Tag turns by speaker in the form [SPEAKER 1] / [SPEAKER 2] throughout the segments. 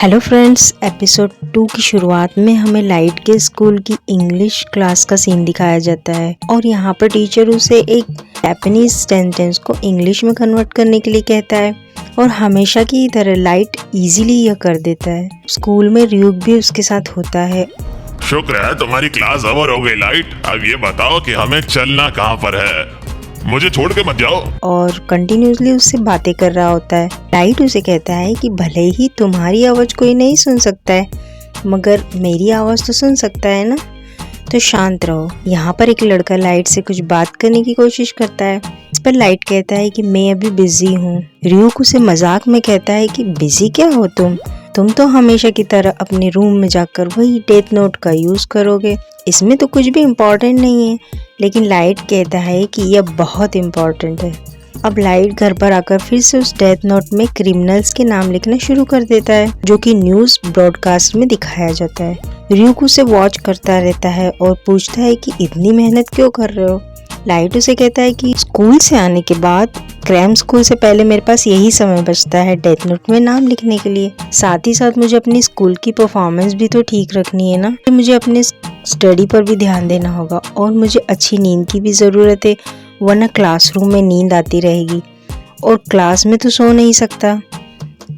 [SPEAKER 1] Hello friends, episode 2 की शुरुआत में हमें लाइट के स्कूल की इंग्लिश क्लास का सीन दिखाया जाता है और यहाँ पर टीचर उसे एक जापानीज सेंटेंस को इंग्लिश में कन्वर्ट करने के लिए कहता है और हमेशा की तरह लाइट इजीली यह कर देता है। स्कूल में रियूक भी उसके साथ होता है।
[SPEAKER 2] शुक्र है तुम्हारी क्लास ओवर हो गई लाइट। अब ये बताओ कि हमें चलना कहाँ पर है, मुझे छोड़ के मत जाओ।
[SPEAKER 1] और कंटिन्यूसली उससे बातें कर रहा होता है। लाइट उसे कहता है कि भले ही तुम्हारी आवाज कोई नहीं सुन सकता है मगर मेरी आवाज तो सुन सकता है ना, तो शांत रहो। यहाँ पर एक लड़का लाइट से कुछ बात करने की कोशिश करता है। इस पर लाइट कहता है कि मैं अभी बिजी हूँ। रियूक उसे मजाक में कहता है कि बिजी क्या हो तुम तो हमेशा की तरह अपने रूम में जाकर वही डेथ नोट का यूज करोगे, इसमें तो कुछ भी इम्पोर्टेंट नहीं है। लेकिन लाइट कहता है कि यह बहुत इम्पोर्टेंट है। अब लाइट घर पर आकर फिर से उस डेथ नोट में क्रिमिनल्स के नाम लिखना शुरू कर देता है जो कि न्यूज ब्रॉडकास्ट में दिखाया जाता है। रियूक उसे वॉच करता रहता है और पूछता है कि इतनी मेहनत क्यों कर रहे हो। लाइट उसे कहता है कि स्कूल से आने के बाद क्रैम स्कूल से पहले मेरे पास यही समय बचता है डेथ नोट में नाम लिखने के लिए। साथ ही साथ मुझे अपनी स्कूल की परफॉर्मेंस भी तो ठीक रखनी है ना, मुझे अपने स्टडी पर भी ध्यान देना होगा और मुझे अच्छी नींद की भी ज़रूरत है, वरना क्लासरूम में नींद आती रहेगी और क्लास में तो सो नहीं सकता।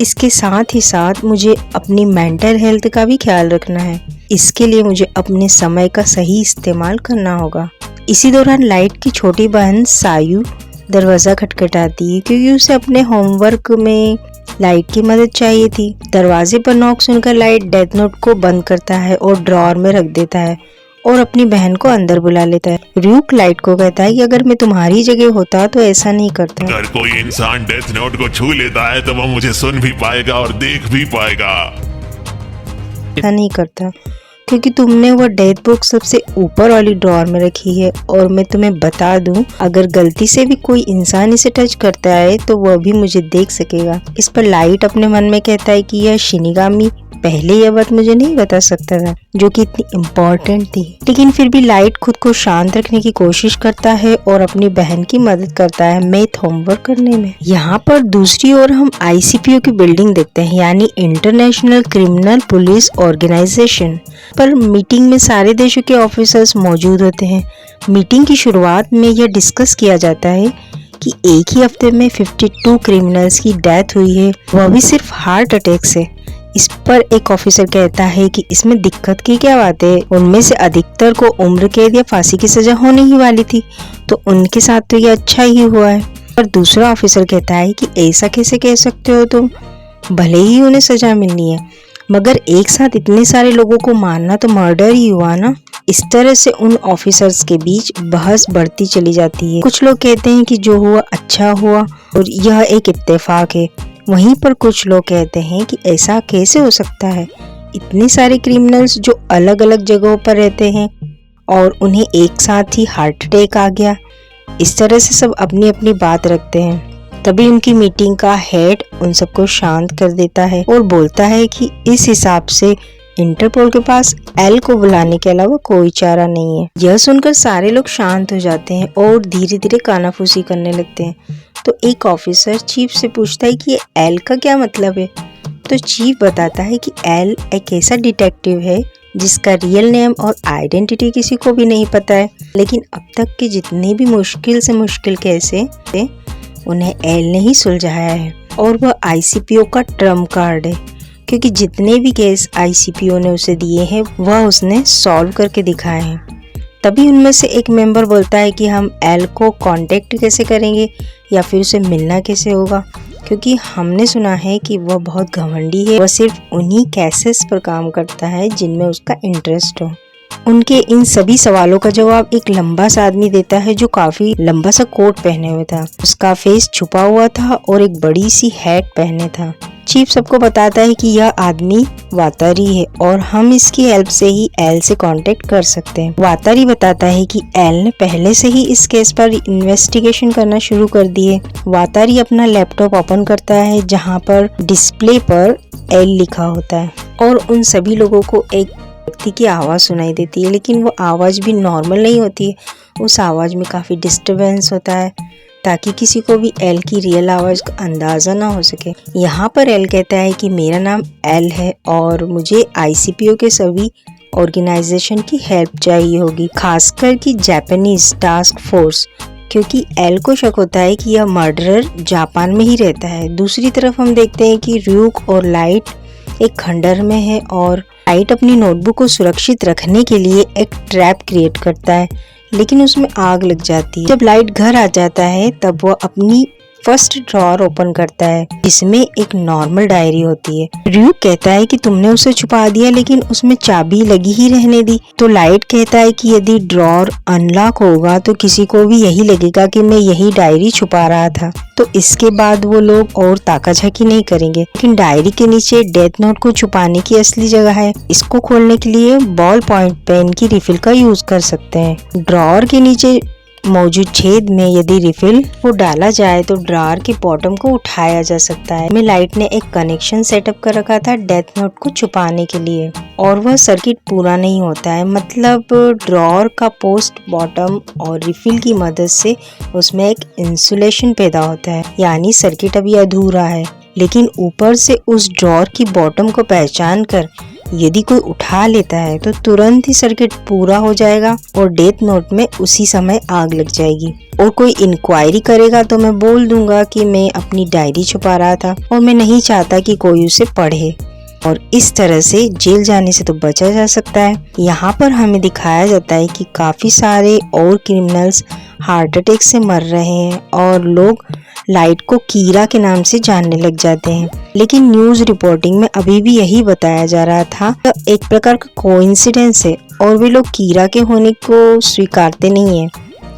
[SPEAKER 1] इसके साथ ही साथ मुझे अपनी मेंटल हेल्थ का भी ख्याल रखना है। इसके लिए मुझे अपने समय का सही इस्तेमाल करना होगा। इसी दौरान लाइट की छोटी बहन सायू दरवाज़ा खटखटाती है क्योंकि उसे अपने होमवर्क में लाइट की मदद चाहिए थी। दरवाजे पर नॉक सुनकर लाइट डेथ नोट को बंद करता है और ड्रॉअर में रख देता है और अपनी बहन को अंदर बुला लेता है। रियूक लाइट को कहता है कि अगर मैं तुम्हारी जगह होता तो ऐसा नहीं करता।
[SPEAKER 2] अगर कोई इंसान डेथ नोट को छू लेता है तो वो मुझे सुन भी पाएगा और देख भी पाएगा।
[SPEAKER 1] ऐसा नहीं करता क्योंकि तुमने वो डेथ बुक सबसे ऊपर वाली ड्रॉअर में रखी है और मैं तुम्हें बता दूं, अगर गलती से भी कोई इंसान इसे टच करता है तो वह भी मुझे देख सकेगा। इस पर लाइट अपने मन में कहता है कि यह शिनिगामी पहले यह बात मुझे नहीं बता सकता था जो कि इतनी इम्पोर्टेंट थी। लेकिन फिर भी लाइट खुद को शांत रखने की कोशिश करता है और अपनी बहन की मदद करता है मैथ होमवर्क करने में। यहाँ पर दूसरी ओर हम ICPO की बिल्डिंग देखते हैं, यानी इंटरनेशनल क्रिमिनल पुलिस ऑर्गेनाइजेशन पर मीटिंग में सारे देशों के ऑफिसर्स मौजूद होते हैं। मीटिंग की शुरुआत में यह डिस्कस किया जाता है कि एक ही हफ्ते में 52 क्रिमिनल्स की डेथ हुई है, वह भी सिर्फ हार्ट अटैक से। इस पर एक ऑफिसर कहता है कि इसमें दिक्कत की क्या बात है, उनमें से अधिकतर को उम्र कैद या फांसी की सजा होने ही वाली थी, तो उनके साथ तो ये अच्छा ही हुआ है। पर दूसरा ऑफिसर कहता है कि ऐसा कैसे कह सकते हो तुम, भले ही उन्हें सजा मिलनी है मगर एक साथ इतने सारे लोगों को मारना तो मर्डर ही हुआ ना। इस तरह से उन ऑफिसर्स के बीच बहस बढ़ती चली जाती है। कुछ लोग कहते हैं कि जो हुआ अच्छा हुआ और यह एक इत्तेफाक है, वहीं पर कुछ लोग कहते हैं कि ऐसा कैसे हो सकता है, इतने सारे क्रिमिनल्स जो अलग अलग जगहों पर रहते हैं और उन्हें एक साथ ही हार्ट अटैक आ गया। इस तरह से सब अपनी अपनी बात रखते हैं। तभी उनकी मीटिंग का हेड उन सबको शांत कर देता है और बोलता है कि इस हिसाब से इंटरपोल के पास एल को बुलाने के अलावा कोई चारा नहीं है। यह सुनकर सारे लोग शांत हो जाते हैं और धीरे धीरे कानाफूसी करने लगते हैं। तो एक ऑफिसर चीफ से पूछता है कि एल का क्या मतलब है। तो चीफ बताता है कि एल एक ऐसा डिटेक्टिव है जिसका रियल नेम और आइडेंटिटी किसी को भी नहीं पता है, लेकिन अब तक के जितने भी मुश्किल से मुश्किल केस थे उन्हें एल ने ही सुलझाया है और वह ICPO का ट्रम्प कार्ड है क्योंकि जितने भी केस ICPO ने उसे दिए हैं वह उसने सॉल्व करके दिखाए हैं। तभी उनमें से एक मेंबर बोलता है कि हम एल को कांटेक्ट कैसे करेंगे या फिर उसे मिलना कैसे होगा, क्योंकि हमने सुना है कि वह बहुत घमंडी है, वह सिर्फ उन्हीं केसेस पर काम करता है जिनमें उसका इंटरेस्ट हो। उनके इन सभी सवालों का जवाब एक लंबा सा आदमी देता है जो काफी लंबा सा कोट पहने हुए था, उसका फेस छुपा हुआ था और एक बड़ी सी हैट पहने था। चीफ सबको बताता है कि यह आदमी वातारी है और हम इसकी हेल्प से ही एल से कांटेक्ट कर सकते हैं। वातारी बताता है कि एल ने पहले से ही इस केस पर इन्वेस्टिगेशन करना शुरू कर दी है। वातारी अपना लैपटॉप ओपन करता है जहां पर डिस्प्ले पर एल लिखा होता है और उन सभी लोगों को एक व्यक्ति की आवाज़ सुनाई देती है, लेकिन वो आवाज़ भी नॉर्मल नहीं होती है, उस आवाज़ में काफ़ी डिस्टर्बेंस होता है। ताकि किसी को भी एल की रियल आवाज का अंदाजा ना हो सके। यहाँ पर एल कहता है कि मेरा नाम एल है और मुझे आईसीपीओ के सभी ऑर्गेनाइजेशन की हेल्प चाहिए होगी, खासकर कि जापानीज टास्क फोर्स, क्योंकि एल को शक होता है कि यह मर्डरर जापान में ही रहता है। दूसरी तरफ हम देखते हैं कि र्यूक और लाइट एक खंडहर में है और लाइट अपनी नोटबुक को सुरक्षित रखने के लिए एक ट्रैप क्रिएट करता है, लेकिन उसमें आग लग जाती है। जब लाइट घर आ जाता है तब वह अपनी फर्स्ट ड्रॉअर ओपन करता है जिसमें एक नॉर्मल डायरी होती है। र्यूक कहता है कि तुमने उसे छुपा दिया लेकिन उसमें चाबी लगी ही रहने दी। तो लाइट कहता है कि यदि ड्रॉअर अनलॉक होगा तो किसी को भी यही लगेगा कि मैं यही डायरी छुपा रहा था। तो इसके बाद वो लोग और ताकाझाकी नहीं करेंगे, लेकिन डायरी के नीचे डेथ नोट को छुपाने की असली जगह है। इसको खोलने के लिए बॉल पॉइंट पेन की रिफिल का यूज कर सकते हैं। ड्रॉअर के नीचे मौजूद छेद में यदि रिफिल को डाला जाए तो ड्रॉअर के बॉटम को उठाया जा सकता है। में लाइट ने एक कनेक्शन सेटअप कर रखा था डेथ नोट को छुपाने के लिए और वह सर्किट पूरा नहीं होता है। मतलब ड्रॉअर का पोस्ट बॉटम और रिफिल की मदद से उसमें एक इंसुलेशन पैदा होता है, यानी सर्किट अभी अधूरा है। लेकिन ऊपर से उस ड्रॉअर की बॉटम को पहचान कर यदि कोई उठा लेता है तो तुरंत ही सर्किट पूरा हो जाएगा और डेथ नोट में उसी समय आग लग जाएगी। और कोई इंक्वायरी करेगा तो मैं बोल दूंगा कि मैं अपनी डायरी छुपा रहा था और मैं नहीं चाहता कि कोई उसे पढ़े, और इस तरह से जेल जाने से तो बचा जा सकता है। यहाँ पर हमें दिखाया जाता है कि काफी सारे और क्रिमिनल्स हार्ट अटैक से मर रहे हैं और लोग लाइट को कीरा के नाम से जानने लग जाते हैं। लेकिन न्यूज रिपोर्टिंग में अभी भी यही बताया जा रहा था तो एक प्रकार का कोइंसिडेंस है और वे लोग कीरा के होने को स्वीकारते नहीं है।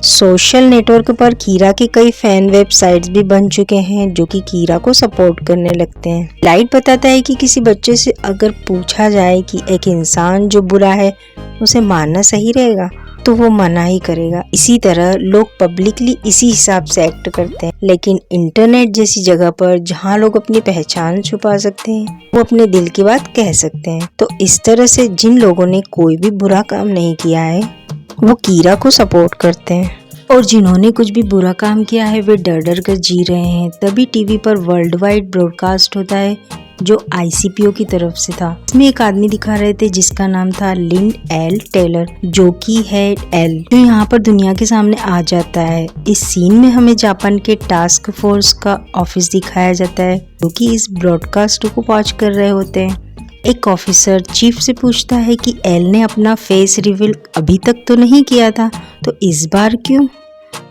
[SPEAKER 1] सोशल नेटवर्क पर कीरा के कई फैन वेबसाइट्स भी बन चुके हैं जो कि कीरा को सपोर्ट करने लगते हैं। लाइट बताता है कि किसी बच्चे से अगर पूछा जाए कि एक इंसान जो बुरा है उसे मारना सही रहेगा तो वो मना ही करेगा। इसी तरह लोग पब्लिकली इसी हिसाब से एक्ट करते हैं, लेकिन इंटरनेट जैसी जगह पर जहाँ लोग अपनी पहचान छुपा सकते हैं वो अपने दिल की बात कह सकते हैं। तो इस तरह से जिन लोगों ने कोई भी बुरा काम नहीं किया है वो कीरा को सपोर्ट करते हैं, और जिन्होंने कुछ भी बुरा काम किया है वे डर डर कर जी रहे हैं। तभी टीवी पर वर्ल्ड वाइड ब्रॉडकास्ट होता है जो आईसीपीओ की तरफ से था। इसमें एक आदमी दिखा रहे थे जिसका नाम था लिंड एल टेलर, जो कि है एल, जो यहाँ पर दुनिया के सामने आ जाता है। इस सीन में हमें जापान के टास्क फोर्स का ऑफिस दिखाया जाता है जो कि इस ब्रॉडकास्ट को वॉच कर रहे होते हैं। एक ऑफिसर चीफ से पूछता है कि एल ने अपना फेस रिवील अभी तक तो नहीं किया था, तो इस बार क्यों?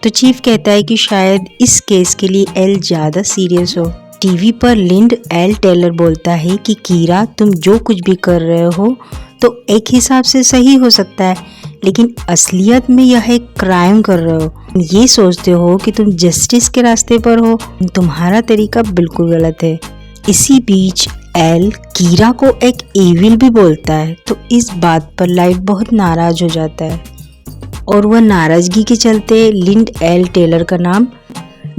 [SPEAKER 1] तो चीफ कहता है कि शायद इस केस के लिए एल ज्यादा सीरियस हो। टीवी पर लिंड एल टेलर बोलता है कि कीरा तुम जो कुछ भी कर रहे हो तो एक हिसाब से सही हो सकता है, लेकिन असलियत में यह एक क्राइम कर रहे हो। तुम ये सोचते हो कि तुम जस्टिस के रास्ते पर हो, तुम्हारा तरीका बिल्कुल गलत है। इसी बीच एल कीरा को एक एविल भी बोलता है, तो इस बात पर लाइट बहुत नाराज हो जाता है और वह नाराजगी के चलते लिंड एल टेलर का नाम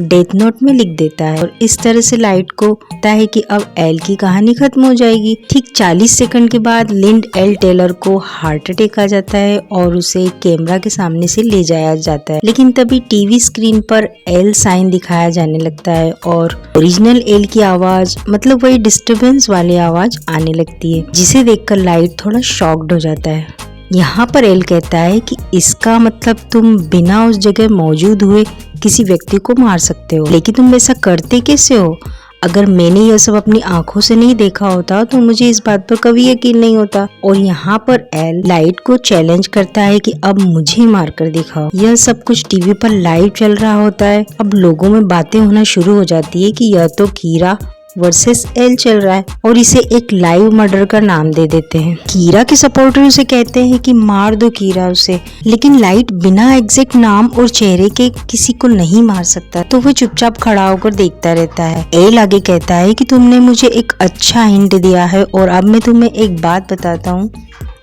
[SPEAKER 1] डेथ नोट में लिख देता है। और इस तरह से लाइट को पता है कि अब एल की कहानी खत्म हो जाएगी। ठीक 40 सेकंड के बाद लिंड एल टेलर को हार्ट अटैक आ जाता है और उसे कैमरा के सामने से ले जाया जाता है। लेकिन तभी टीवी स्क्रीन पर एल साइन दिखाया जाने लगता है और ओरिजिनल एल की आवाज, मतलब वही डिस्टरबेंस वाली आवाज आने लगती है, जिसे देखकर लाइट थोड़ा शॉक्ड हो जाता है। यहाँ पर एल कहता है कि इसका मतलब तुम बिना उस जगह मौजूद हुए किसी व्यक्ति को मार सकते हो, लेकिन तुम ऐसा करते कैसे हो? अगर मैंने यह सब अपनी आंखों से नहीं देखा होता तो मुझे इस बात पर कभी यकीन नहीं होता। और यहाँ पर एल लाइट को चैलेंज करता है कि अब मुझे मार कर दिखाओ। यह सब कुछ टीवी पर लाइव चल रहा होता है। अब लोगों में बातें होना शुरू हो जाती है कि यह तो कीरा वर्सेस एल चल रहा है और इसे एक लाइव मर्डर का नाम दे देते हैं। कीरा के सपोर्टर उसे कहते हैं कि मार दो कीरा उसे, लेकिन लाइट बिना एग्जैक्ट नाम और चेहरे के किसी को नहीं मार सकता, तो वो चुपचाप खड़ा होकर देखता रहता है। एल आगे कहता है कि तुमने मुझे एक अच्छा हिंट दिया है और अब मैं तुम्हें एक बात बताता हूँ।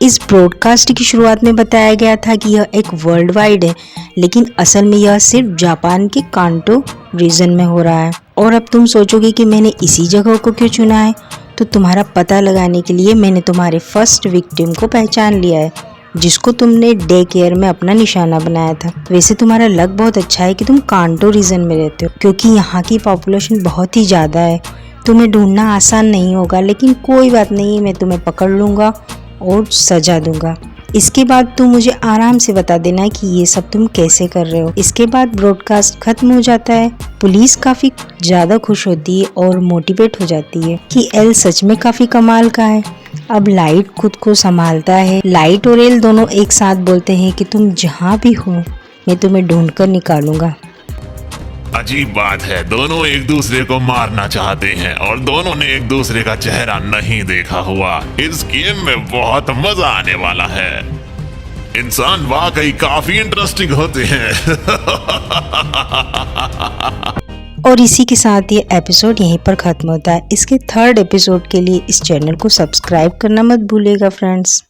[SPEAKER 1] इस ब्रॉडकास्ट की शुरुआत में बताया गया था कि यह एक वर्ल्ड वाइड है, लेकिन असल में यह सिर्फ जापान के कांटो रीजन में हो रहा है। और अब तुम सोचोगे कि मैंने इसी जगह को क्यों चुना है, तो तुम्हारा पता लगाने के लिए मैंने तुम्हारे फर्स्ट विक्टिम को पहचान लिया है। जिसको तुमने डे केयर में अपना निशाना बनाया था। वैसे तुम्हारा लक बहुत अच्छा है कि तुम कांटो रीजन में रहते हो, क्योंकि यहाँ की पॉपुलेशन बहुत ही ज़्यादा है। तुम्हें ढूंढना आसान नहीं होगा, लेकिन कोई बात नहीं, मैं तुम्हें पकड़ लूँगा और सजा दूंगा। इसके बाद तुम मुझे आराम से बता देना कि ये सब तुम कैसे कर रहे हो। इसके बाद ब्रॉडकास्ट खत्म हो जाता है। पुलिस काफी ज्यादा खुश होती है और मोटिवेट हो जाती है कि एल सच में काफी कमाल का है। अब लाइट खुद को संभालता है। लाइट और एल दोनों एक साथ बोलते हैं कि तुम जहाँ भी हो मैं तुम्हें ढूंढ कर निकालूंगा।
[SPEAKER 2] अजीब बात है, दोनों एक दूसरे को मारना चाहते हैं और दोनों ने एक दूसरे का चेहरा नहीं देखा हुआ। इस गेम में बहुत मजा आने वाला है। इंसान वाकई काफी इंटरेस्टिंग होते हैं।
[SPEAKER 1] और इसी के साथ ये एपिसोड यहीं पर खत्म होता है। इसके 3rd एपिसोड के लिए इस चैनल को सब्सक्राइब करना मत भूलिएगा फ्रेंड्स।